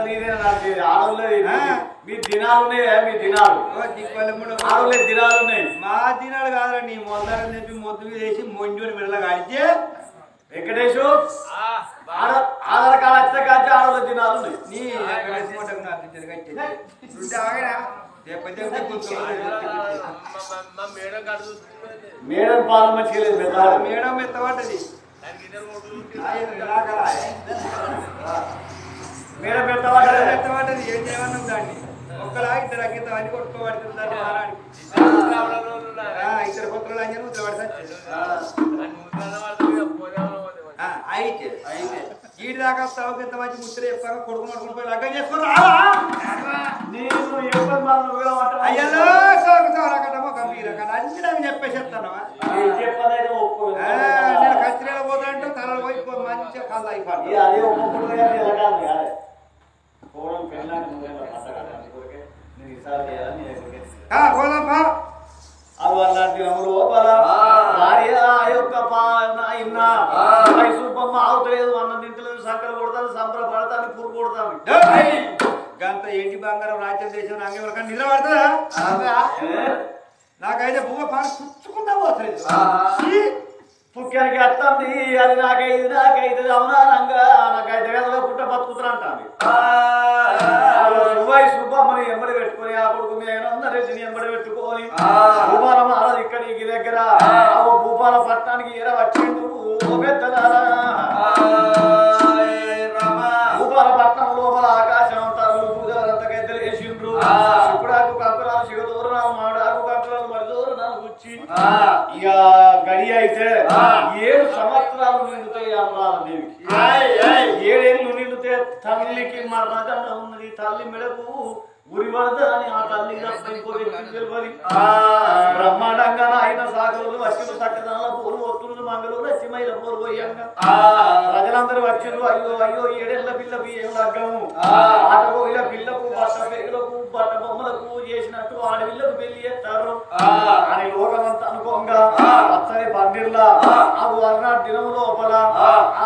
మీ దినాలు మీ దినాలు ఆడోళ్ళే దినాలు ఉన్నాయి. మా దినాలు కాదురా నీ మొదలని చెప్పి మొద్దు మీద వేసి మొంజుని మెడలో కాడితే వెంకటేశు ఆధార్ కార్డు వచ్చిన కాంచి ఆడోళ్ళ దినాలు ఉన్నాయి. నీ మేడం పాలన మంచిగా లేదు. మేడం ఎత్తబడ్డది మేడం ఎత్తబడ్డది ఎత్తబడ్డది ఏం చేయమన్నాం దాన్ని ఒక్కలా ఇద్దరు అగ్గిత అని కొట్టుకోబడుతుంది ఇద్దరు కొత్తలు అని అయితే అయితే ఈడి దాకా వస్తావు ఇంత మంచి ముచ్చట చెప్పాక కొడుకు నడుకుని పోయి లగ్గం చేసుకుని అయ్యలో సోకటమో గంభీర కానీ అన్ని నాకు చెప్పేసేస్తాను నేను కచ్చిరేలో పోతాంటే తలలో పోయి మంచిగా కళ్ళు అయిపోతాయి పోదాంపా ఆవుతలేదు అన్నం తింటలేదు సంకలు కొడతాను సంబరపడతాను పురుగు కొడతాను గంత ఏంటి బంగారం రాజ్యం దేశం నాకెవరికైనా నిద్ర పడుతుందా నాకైతే బువ్వ పాలు పుచ్చుకుంటా పోతుంది పుక్కానికి వస్తుంది అది నాకైతే అవునానంగా నాకైతే కదా పుట్ట బతుకుతున్నా అంటాను సుబ్బమ్మని ఎంబడి పెట్టుకొని ఆ కొడుకు మేనందరెడ్డిని ఎంబడి పెట్టుకొని భూపాల మహారాజు ఇక్కడికి దగ్గర భూపాల పట్టణానికి ఏర వచ్చిండు భూపాల పట్టణం లోపల ఆకాశం అంటారు పూజలంతకైతే వేసిండ్రు శుక్రాకు కంకరాలు శివదూరణాలు మాడాకు కంకరాలు మరిదూరణాలు వచ్చి ఇక గడి అయితే 7 సంవత్సరాలు నిండుతాయి అమరాదేవికి 7 ఏళ్ళు నిండితే తల్లికి మరణదండ ఉన్నది తల్లి మెడకు ఉరి వరద అని ఆ తల్లి తెలియదు బ్రహ్మాండంగా ఆయన సాగరులు వచ్చిన చక్కదనాల పోరు ఒత్తులు మంగళూరు లక్ష్మైల పోరు పోయాక ప్రజలందరూ వచ్చిండ్రు అయ్యో అయ్యో 7 ఏళ్ల పిల్లకి ఏం లగ్గము ఆటకు ఇలా పిల్లకు బట్ట పేగులకు బట్ట బొమ్మలకు చేసినట్టు ఆడపిల్లకు పెళ్లి చేస్తారు అని లోకమంతా అనుకోంగా అచ్చని పందిర్లా ఆ అలనాటి దినం లోపల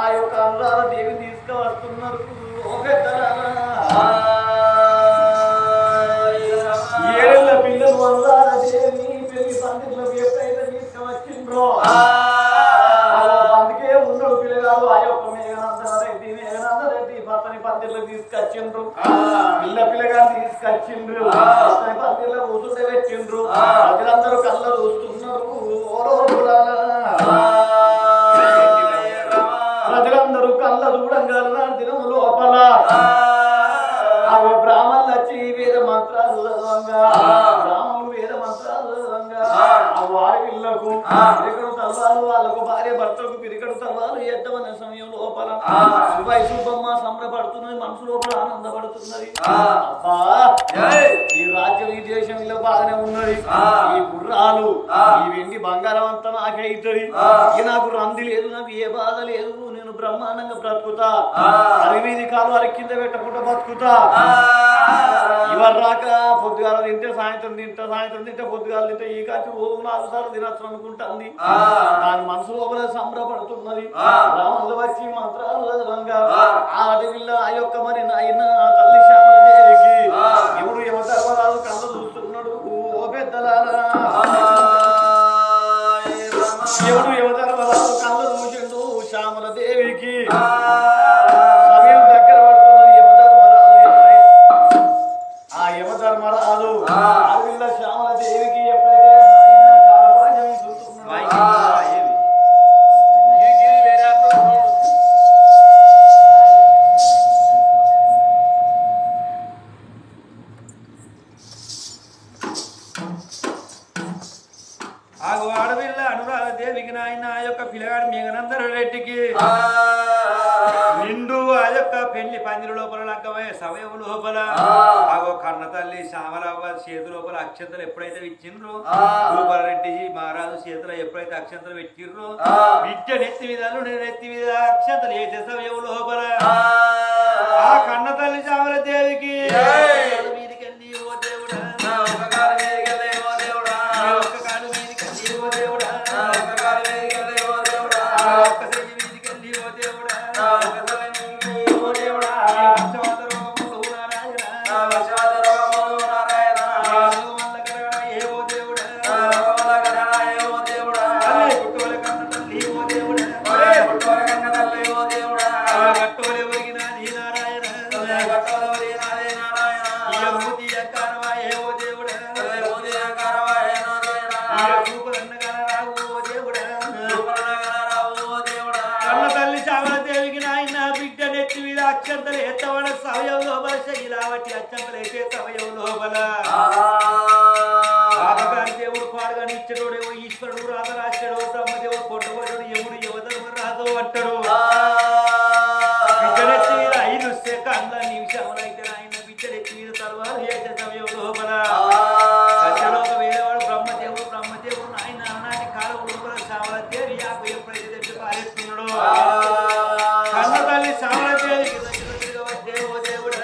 ఆ యొక్క అనురాధ దేవిని తీసుకువస్తున్నారు ఏళ్ళ పిల్లలు అనురాధదేవి పెళ్లి పందిర్లకు ఎప్పుడైతే తీసుకువచ్చిండ్రో అందుకే ఉన్నాడు పిల్లగాడు ఆ యొక్క మేఘనందరెడ్డి భర్తని పందిర్లకు తీసుకొచ్చిండ్రు పిల్లగారు తీసుకొచ్చిండ్రు భర్తని పందిర్లకు కూర్చుంటే పెట్టిండ్రు ప్రజలందరూ కళ్ళ చూస్తున్నారు ప్రజలందరూ కళ్ళ చూడంగా దినం లోపల బ్రాహ్మణులు వచ్చి వేద మంత్రాలు చదవంగా బ్రాహ్మణులు వేద మంత్రాలు చదవంగా వారి పిల్లకు పిరికడు తల్వాలు వాళ్ళకు భార్య భర్తలకు పిరికడు తల్వాలు ఎద్దమనే సమయం లోపల శుభమ్మ సంబరపడుతున్నది మనసు లోపల ఆనందపడుతున్నది అబ్బా ఈ రాజ్యం ఈ దేశం ఇలా బాగానే ఉన్నది ఈ గుర్రాలు ఈ వెండి బంగారం అంతా నాకైతుంది నాకు రంది లేదు నాకు ఏ బాధ లేదు నేను బ్రహ్మాండంగా బ్రతుకుతా అరివీధి కాలు అరి కింద పెట్టకుండా బతుకుతా ఇవరు రాక పొద్దుగాల తింటే సాయంత్రం తింటే పొద్దుగాల తింటే ఈ కాచి రోజు 4 సార్లు తినచ్చు అనుకుంటుంది దాని మనసు లోపల సంబరపడుతున్నది రాములు వచ్చి మంత్రాలు చదవంగా ఆ అడవిల్ల ఆ యొక్క మరి నాయన తల్లి శ్యామలదేవికి ఎవడు యమధర్మరాజు కళ్ళు చూస్తున్నాడు ఓ పెద్దలారా ఎవడు యమధర్మరాజు కళ్ళు చూసిండు శ్యామలదేవికి సమయం దగ్గర పడుతున్నది యమధర్మరాజు అడవిల్ల శ్యామలదేవికి ఎప్పుడైతే ఆడపిల్ల అనురాధదేవికి నాయన ఆ యొక్క పిల్లగాడు మేఘనందరెడ్డికి నిండు ఆ యొక్క పెళ్లి పందిరి లోపల లగ్గమే సమయం లోపల ఆగో కన్న తల్లి శ్యామలవ్వ చేతి లోపల అక్షంతలు ఎప్పుడైతే ఇచ్చిండ్రో రెడ్డి మహారాజు చేతిలో ఎప్పుడైతే అక్షంతలు పెట్టిండ్రో విద్య నెత్తి మీద నేను నెత్తి మీద అక్షంతలు వేసే సమయం లోపల ఆ కన్న తల్లి శ్యామలదేవికి కాబట్టి అత్యంత లేచే సమయం లోపల పాపగారి దేవుడు పాడుగాని ఇచ్చడోడేమో ఈశ్వరుడు రాత రాశాడు బ్రహ్మదేవుడు కొట్టబోడు యముడు యువధర్మ రాదు అంటాడు 5 సెకండ్ల నిమిషములైతే ఆయన బిడ్డలెత్తి మీద తర్వాత చేసే సమయం లోపల సత్యలోక వేరేవాడు బ్రహ్మదేవుడు ఆయన అనాటి కాలం లోపల సావల తేరి యాకు ఎప్పుడైతే తెచ్చి పారేస్తున్నాడో కన్న తల్లి సావల తేరికి దేవో దేవుడు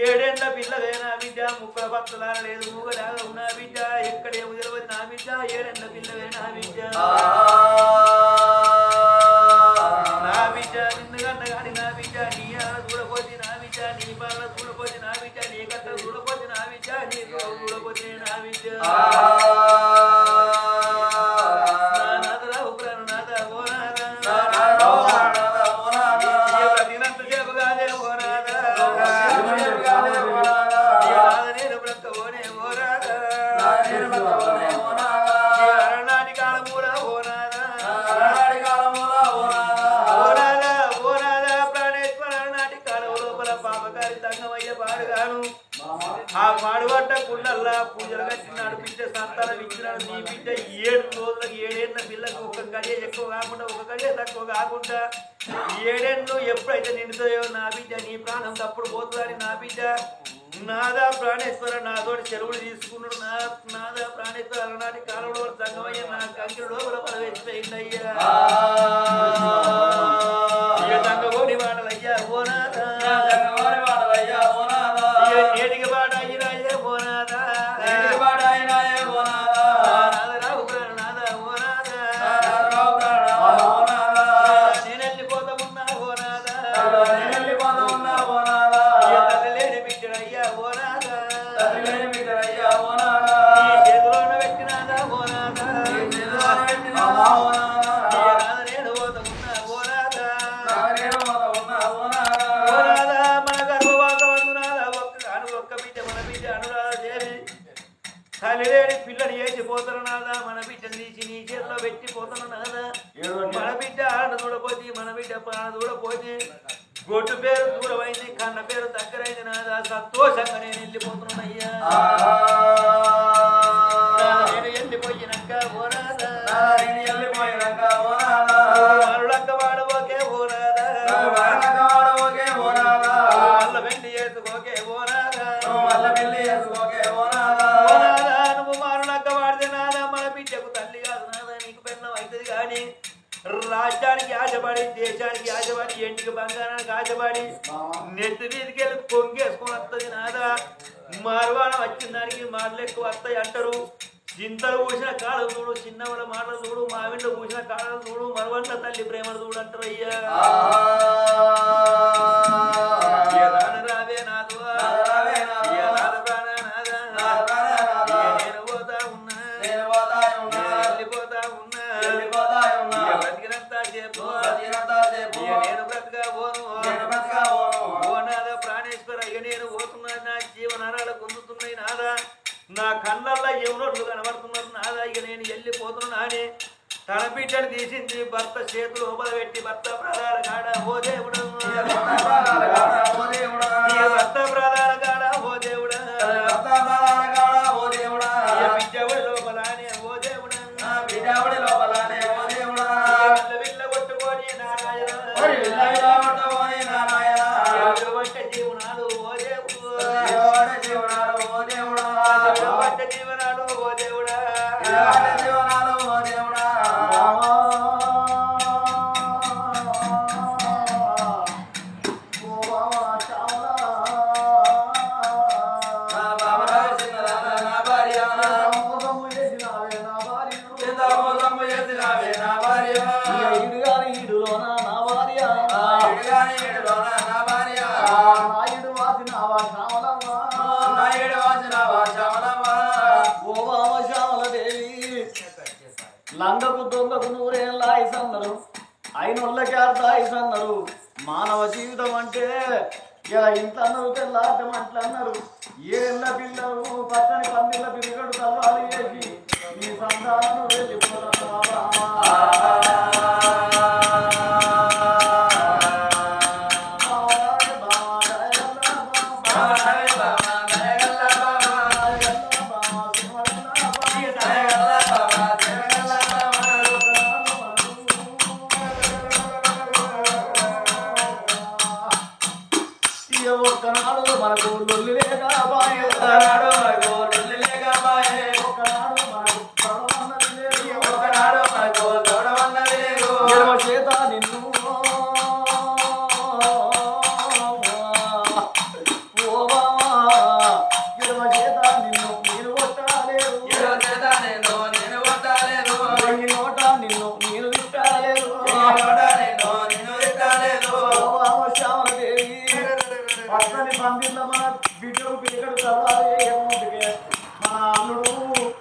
ఏడేళ్ల పిల్లలేనా బిడ్డ ముక్కల పక్కలా లేదు మూగలాగా ఉన్నా బిడ్డ ఎక్కడేమో తెలియదు నా బిడ్డ ఏడేళ్ల పిల్లలేనా బిడ్డ నా బిడ్డ నిన్ను కన్న గాని నా బిడ్డ నీ ఆడ చూడపోతే నా బిడ్డ నీ బాల చూడపోతే నా బిడ్డ నీ కట్ట చూడపోతే నా బిడ్డ నీ చూడపోతే నా బిడ్డ ఆ పాడుబట్ట కుండల్లా పూజలు కట్టి నడిపించే సంతానం ఇచ్చినాడు నీ బిడ్డ 7 రోజులకు 7 ఏళ్ళ పిల్లకు ఒక గడియ ఎక్కువ కాకుండా ఒక గడియ తక్కువ కాకుండా 7 ఏళ్ళు ఎప్పుడైతే నిండుతాయో నా బిడ్డ నీ ప్రాణం తప్పుడు పోతుందని నా బిడ్డ నాదా ప్రాణేశ్వర నాతోటి చెరువులు తీసుకున్నాడు నాదా ప్రాణేశ్వర అలనాటి కాలంలో సంగమయ్య నా కంకిలో లోపల ప్రవేశిందయ్యా సంగోడి మాటలయ్యా ఓ నాదా ఏడికి పాట అయినాయే ఓ నాదా రావు ప్రాణనాథ ఓ నాదా నేను వెళ్ళిపోతా ఉన్నా ఓ నాదా తల్లిలేని బిడ్డడయ్యా ఓ నాదా చేతిలోన పెట్టినాదా ఓ నాదా నేను పోతా ఉన్నా ఓ నాదా మన గర్భవాసవంతునాదా ఒక్క బిడ్డ మన బిడ్డ అనురాధదేవి తల్లిలేని పిల్లని వేసిపోతాను నాదా మన బిడ్డను తీసి నీ చేతిలో పెట్టిపోతాను నాదా మన బిడ్డ ఆడ చూడపోతే మన బిడ్డ ప్రాణ చూడపోతే గొడ్డు పేరు దూరమైంది కన్న పేరు దగ్గరైంది నాదా సంతోషంగా నేను వెళ్ళిపోతున్నాయ్యా నేను వెళ్ళిపోయినాక ఓ నాదా మరులక్క వాడబోకే ఓ నాదా మల్ల పెళ్లి చేసుకోకే ఓ నాదా నువ్వు మరులక్క వాడితే నాదా మన బిడ్డకు తల్లి కాదు నాదా నీకు పెన్నం అవుతుంది కానీ రాజ్యానికి ఆశపడి దేశానికి ఆశపడి ఎంటికి బంగారానికి ఆశపడి నెత్తి మీదకి వెళ్ళి పొంగేసుకొని వస్తుంది నాదా మార్వాణ వచ్చిన దానికి మాటలు ఎక్కువ వస్తాయి అంటారు చింతలు పూసిన కాలం చూడు చిన్నవాళ్ళ మాటలు చూడు మావిండ్లు పూసిన కాలం చూడు మరవంట తల్లి ప్రేమలు చూడు అంటారు అయ్యా రావే నాదు నేను పోతా ఉన్నా వెళ్ళిపోతా ఉన్నా బ్రతికినంతా సేపు నేను బ్రతగా పోను ఓ నాదా ప్రాణేశ్వర ఇక నేను పోతున్నా నా జీవనారాలు పొందుతున్నాయి నాదా నా కళ్ళల్లో ఎవరొట్లు కనబడుతున్నారు నాదా ఇక నేను వెళ్ళిపోతున్నా అని తన బిడ్డను తీసింది భర్త చేతులు లోపల పెట్టి భర్త ప్రధాన కాడ ఓ దేవుడు భర్త ప్రధాన కాడ ఓ దేవుడా బిడ్డవుడి లోపలానే ఓ దేవుడా విల్ల కొట్టుకొని నారాయణ వంట జీవనాలు ఓ దేవుడు వంట జీవనాలు ఓ దేవుడా లంగకు దొంగకు నూరేళ్ళ ఆయుస్ అన్నారు, అయినోళ్ళకి అర్ధ ఆయుస్ అన్నారు. మానవ జీవితం అంటే ఇలా ఇంత అన్నారు, తెల్లాటం అట్లా అన్నారు. ఏళ్ళ పిల్లలు పచ్చని పందిళ్ళ పిల్లగడు తల్వాలి చేసి ఈ సంతానం వెళ్ళిపోతారు బాబా. ఒక్కనాడు మనకు లొల్లి లేక బాయే, ఒకనాడు మనకు లొల్లి లేక బాయే, ఒకనాడు మనకు తొడవన్నది లేదు, ఒకనాడు మనకు తొడవన్నది లేదు. ఎడమ చేత నిన్ను ఓ బావా, ఎడమ చేత నిన్ను నేను కొట్టలేదు, ఎడమ చేత నిన్ను నేను కొట్టలేదు, వెంగి నోట నిన్ను నేను తిట్టలేదు, నోట నిన్ను నేను తిట్టలేదు. ఓ బావ శ్యామలదేవి పచ్చని పందిళ్ళ మన బిడ్డలు పిలికడు చదవాలి. మన అల్లుడు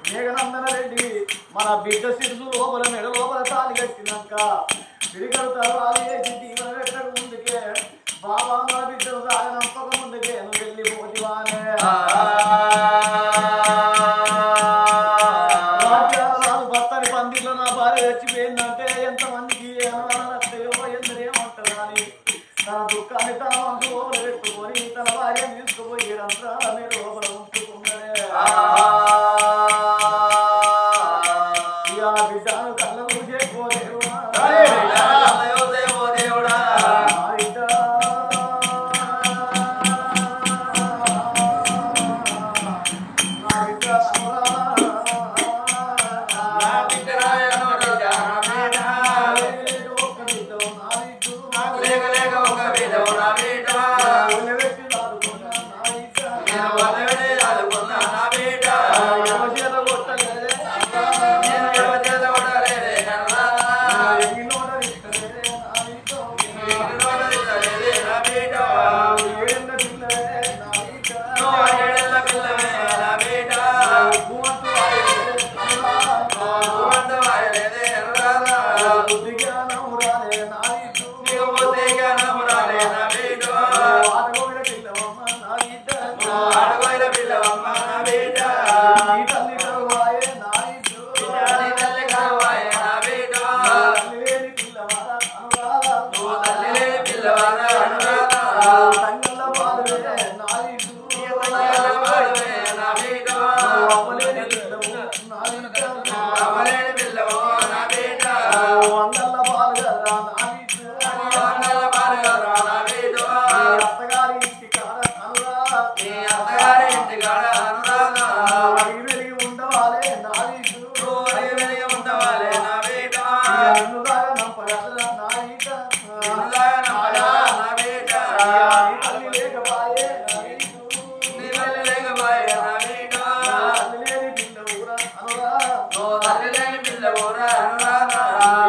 మేఘనందన రెడ్డి మన బిడ్డ సిరుసు లోపల మెడ లోపల తాలి కట్టినాక పిలికడు చదవాలి వేసి దీవెన పెట్టక ముందుకే బాబా మన బిడ్డలు సాగనంపక ముందుకే నువ్వు వెళ్ళిపోతివానే. పచ్చని పందిళ్ళ నా భార్య చచ్చిపోయిందంటే ఎంతమందికి ఏమన్నారో ఎందరేమంటారు అని తన దుఃఖాన్ని తన మనసు లోపల పెట్టుకొని తన భార్యను తీసుకుపోయి రంధ్రాలని లోపల ఉంచుకున్నాడే. ఇక బిడ్డను కళ్ళ చూసే పోదేవుడా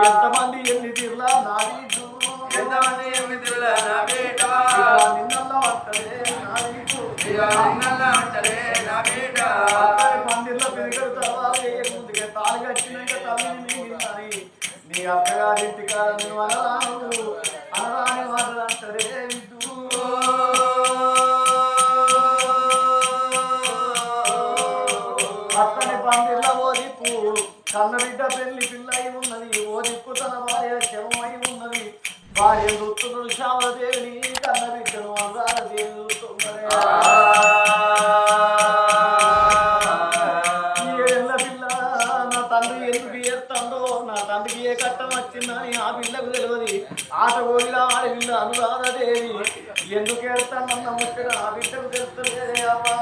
ఎంతమంది ఎన్ని తీర్లా నావీడు, ఎంతమంది ఎన్ని తీర్లా నా బేట నిన్నల్లా అంటలే నావీడు, నిన్నల్లా అంటలే బిడ్డకు తెలుస్తలేదే అమ్మా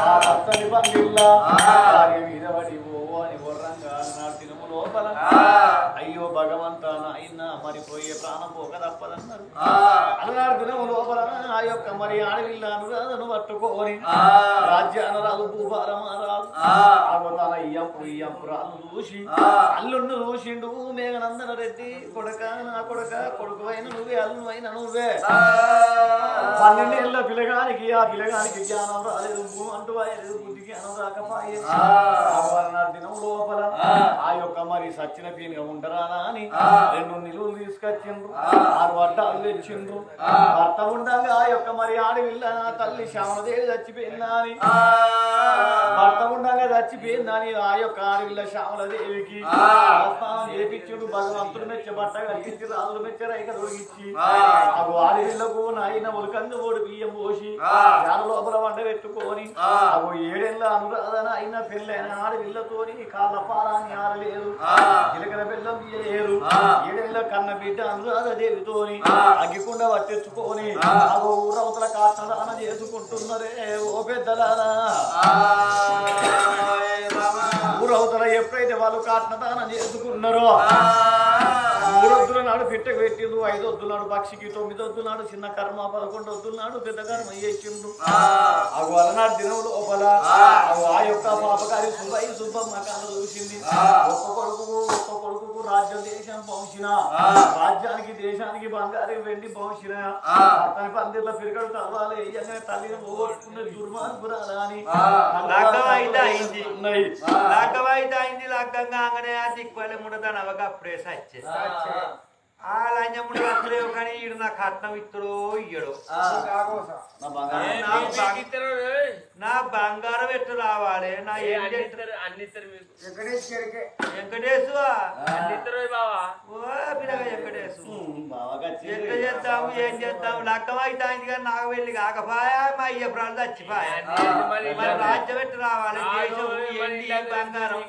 ఆ పచ్చని పందిల్లా భార్య మీద పడి ఓ అని బొర్రంగా నా తినుము లోపల అయ్యో భగవంతా నాయన మరిపోయే ప్రాణం పోక తప్పదన్నారు అలనాడు దినము లోపల ఆ యొక్క మరి ఆడవిల్ల అనురాధను పట్టుకోని రాజ్యాన రాదు భూభారమా రాదు ఆగో తన ఇయ్యంపురాలను చూసి అల్లుండు చూసిండు మేఘనందన రెడ్డి కొడక నా కొడక కొడుకు అయిన నువ్వే అల్లు అయిన నువ్వే 12 ఏళ్ళ పిల్లగానికి ఆ పిల్లగానికి జ్ఞానం రాలేదు అంటూ అయ్యలేదు బుద్ధి జ్ఞానం రాకపోయే దినం లోపల ఆ యొక్క మరి సచ్చిన పీనుగా ఉండరానా అని 2 నిలువలు తీసుకొచ్చిండ్రు 6 వడ్డాలు తెచ్చిండ్రు భర్త ఉండగా ఆ యొక్క మరి ఆడవిల్ల తల్లి శ్యామలదేవి చచ్చిపోయిందా అని భర్త ఉండగా చచ్చిపోయిందని ఆ యొక్క ఆడవిల్ల శ్యామలదేవికి చేపించుడు భగవంతుడు మెచ్చ బట్ట కల్పించి రాజులు మెచ్చ రైక దొరికిచ్చి ఆ ఆడవిల్లకు నాయన ఉలకందు ఓడి బియ్యం పోసి యాన లోపల వంట పెట్టుకొని అగో 7 ఏళ్ళ అనురాధన అయిన పెళ్ళైన ఆడవిల్లతోని కాళ్ళ పారాన్ని ఆరలేదు జీలకర్ర బెల్లం తీయలేరు 7 ఏళ్ళ కన్న బిడ్డ అనురాధ దేవితోని అగ్గికుండ పట్టించుకొని అగో ఊరవతల కాటదాన చేసుకుంటున్నారే ఓ పెద్దలారా ఊరవతల ఎప్పుడైతే వాళ్ళు కాటదానం చేసుకున్నారో 3 వద్దుల నాడు పిట్టకు పెట్టిండు 5 వద్దుల నాడు పక్షికి 9 వద్దుల నాడు చిన్న కర్మ 11 వద్దుల నాడు పెద్ద కర్మ చేసిండు అగు అలనాడు దినం లోపల ఆ యొక్క పాపకారి సుబ్బమ్మ కాళ్ళ చూసింది ఒక్క కొడుకు రాజ్యం దేశం పంచిన రాజ్యానికి దేశానికి బంగారు వెండి పంచిన అతని పందిర్ల పిరిగడు తవ్వాలి వేయగానే తల్లిని పోగొట్టుకున్న దుర్మార్గురాలా అని లగ్గంగా అంగనే ఆ దిక్కువలే ముడతాను అవగా అప్పుడే సచ్చే ఆ లంజముడు వచ్చలేవు కానీ ఈడు నా కట్నం ఇత్తడో ఇయ్యడు నా బంగారం ఎట్టు రావాలి నా వెంకటేశు ఎట్లా చేస్తాము ఏం చేస్తాము లగ్గం అయితే అయింది కానీ నాకు వెళ్ళి కాకపాయా మా అయ్యప్రాలు చచ్చిపోయా రాజ్యం ఎట్టు రావాలి దేశం బంగారం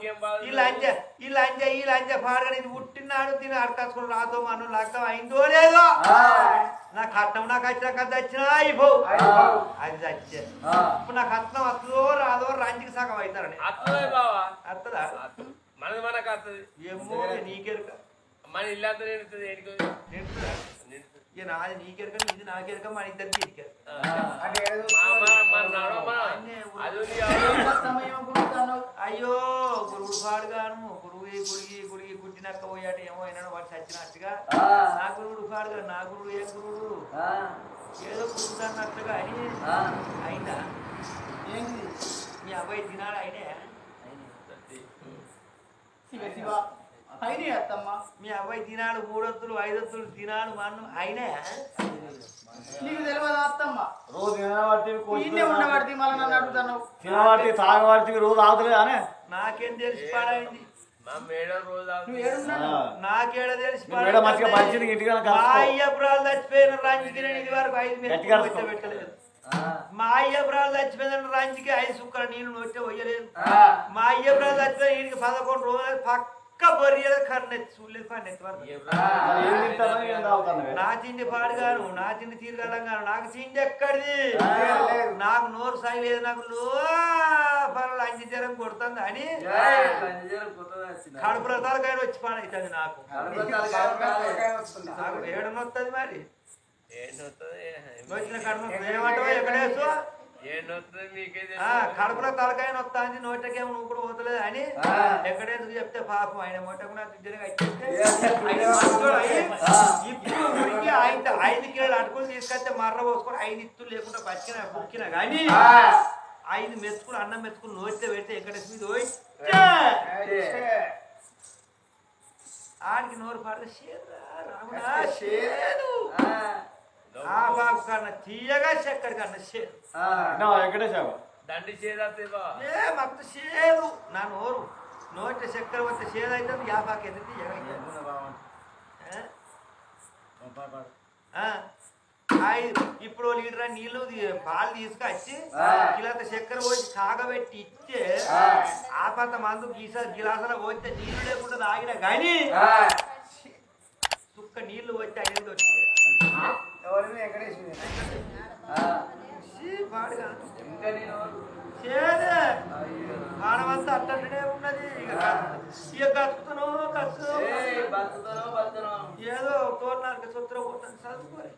ఈ లంజ పాడగా నేను పుట్టినాడు దీన్ని అడకాసుకుని రాతో మనం లగ్గం అయిందో లేదో నా కట్నం నాకు వచ్చిన కథ వచ్చినా అయిపో అది చచ్చే ఇప్పుడు నా కట్నం వస్తుందో రాదో రంజికి సగం అవుతారని అత్తదా మనది మనకు వస్తుంది ఏమో నీకెరక మన ఇల్లంతా నాది నీకెరక ఇది నాకెరక మన ఇద్దరికి ఇరికారు అయ్యో గురువుడు పాడుగాను గుడిగి గుడ్డినక్క పోయాడు ఏమో అయినాడు వాడు చచ్చినట్టుగా నా గురువుడు పాడుగా నా గురువు ఏ గురువుడు ఏదో గురువుడు అన్నట్టుగా అని అయినా ఏంది మీ అబ్బాయి తినాడు అయినా మీ అబ్బాయి తినాడు 3 వద్దులు 5 వద్దులు తినాడు మన్ను అయినా నీకు తెలియదు అత్తమ్మ రోజు తినబట్టి ఉండబడి మళ్ళీ నన్ను అడుగుతాను తినబట్టి తాగబట్టి రోజు ఆగుతలే అనే నాకేం తెలిసి పాడైంది నాకేడ తెలిసి అయ్యపురాలు చచ్చిపోయిన రంజికి ఇది వరకు 5 పెట్టలేదు మా అయ్యపురాలు చచ్చిపోయిన రంజికి 5 సుక్కల నీళ్ళు నొట్టే పోయలేదు మా అయ్యపురాలు చచ్చిపోయిన వీడికి 11 రోజులు పక్క బొరియలు కన్నెత్తి చూడలేదు పన్నెత్తి నా చిండి పాడుగాను నా చిండి తీరుగలంగాను నాకు చిండి ఎక్కడిది నాకు నోరు సాయి లేదు నాకు లోపల అంజి జ్వరం కొడుతుంది అని కడుపుల తలకాయలు వచ్చి పాడవుతుంది నాకు ఏడనొస్తుంది మరి వచ్చిన కడుపు ఏమంటావా ఎక్కడేసు కడుపులో తలకాయ నొత్తాంది నోటకేమో నువ్వు కూడా పోతలేదు అని ఎక్కడేందుకు చెప్తే పాపం ఆయన మొట్టకు నాకు ఇప్పుడు ఉడికి 5 కిలోలు అటుకులు తీసుకొస్తే మర్ర పోసుకొని 5 ఇత్తులు లేకుండా బుక్కినా కానీ 5 మెతుకులు అన్నం మెతుకులు నోటితో పెడితే ఎక్కడేసి మీద ఆడికి నోరు పడితే రాముడా షేదు ఆ బాబు కన్నా తీయగా చక్కెర కన్నా షేదు దండి చేదు మత్తు షేదు నా నోరు నోటి చక్కెర వస్తే షేదు అయితే యాపాకి ఎదుటి ఇప్పుడు లీటర్ నీళ్లు పాలు తీసుకొచ్చి గిలాస చక్కెర పోసి కాగబెట్టి ఇస్తే ఆపత మందు గిలాసలో పోతే నీళ్లు లేకుండా తాగినా కానీ సుక్క నీళ్లు వచ్చి 5 వచ్చి ఎవరిని వెంకటేశ్వరి పాడుగా ఇంకా నేను చేదే ఆడమంతా అట్టనే ఉన్నది ఇక కత్తును బతుకుతానో బతుకుతానో ఏదో తోరణానికి సూత్రం పోతాను చదువుకోవాలి